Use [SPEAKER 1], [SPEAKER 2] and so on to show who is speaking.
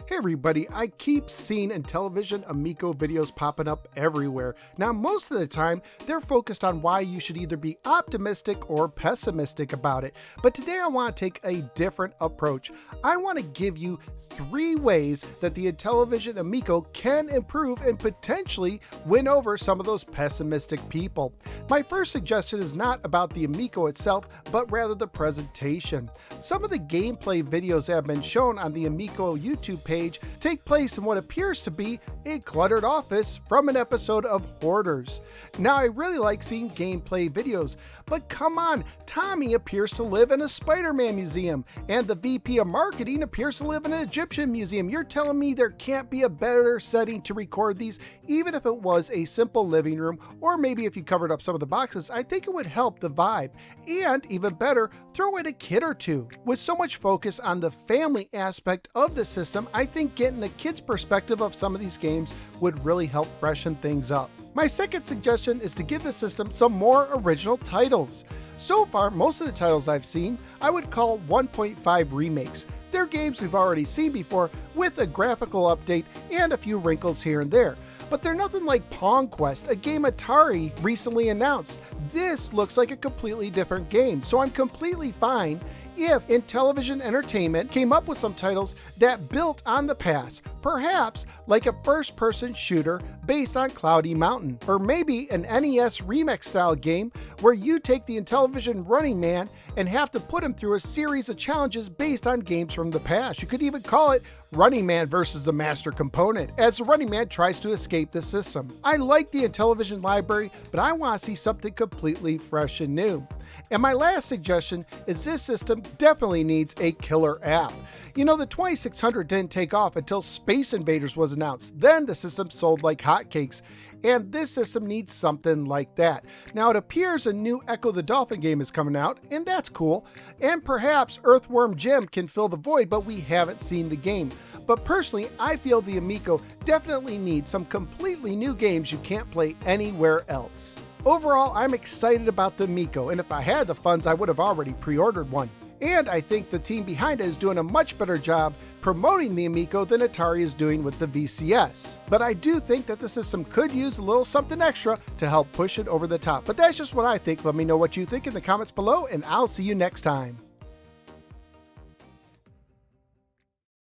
[SPEAKER 1] Hey everybody, I keep seeing Intellivision Amico videos popping up everywhere. Now most of the time, they're focused on why you should either be optimistic or pessimistic about it. But today I want to take a different approach. I want to give you 3 ways that the Intellivision Amico can improve and potentially win over some of those pessimistic people. My first suggestion is not about the Amico itself, but rather the presentation. Some of the gameplay videos that have been shown on the Amico YouTube page take place in what appears to be a cluttered office from an episode of Hoarders. Now, I really like seeing gameplay videos, but come on, Tommy appears to live in a Spider-Man museum, and the VP of marketing appears to live in an Egyptian museum. You're telling me there can't be a better setting to record these, even if it was a simple living room, or maybe if you covered up some of the boxes. I think it would help the vibe. And even better, throw in a kid or two. With so much focus on the family aspect of the system, I think getting a kid's perspective of some of these games would really help freshen things up. My second suggestion is to give the system some more original titles. So far, most of the titles I've seen, I would call 1.5 remakes. They're games we've already seen before with a graphical update and a few wrinkles here and there. But they're nothing like Pong Quest, a game Atari recently announced. This looks like a completely different game, so I'm completely fine if Intellivision Entertainment came up with some titles that built on the past, perhaps like a first-person shooter based on Cloudy Mountain, or maybe an NES remix-style game where you take the Intellivision Running Man and have to put him through a series of challenges based on games from the past. You could even call it Running Man versus the Master Component, as the Running Man tries to escape the system. I like the Intellivision library, but I want to see something completely fresh and new. And my last suggestion is this system definitely needs a killer app. You know, the 2600 didn't take off until Space Invaders was announced. Then the system sold like hotcakes. And this system needs something like that. Now it appears a new Echo the Dolphin game is coming out, and that's cool. And perhaps Earthworm Jim can fill the void, but we haven't seen the game. But personally, I feel the Amico definitely needs some completely new games you can't play anywhere else. Overall, I'm excited about the Amico, and if I had the funds, I would have already pre-ordered one. And I think the team behind it is doing a much better job promoting the Amico than Atari is doing with the VCS. But I do think that the system could use a little something extra to help push it over the top. But that's just what I think. Let me know what you think in the comments below, and I'll see you next time.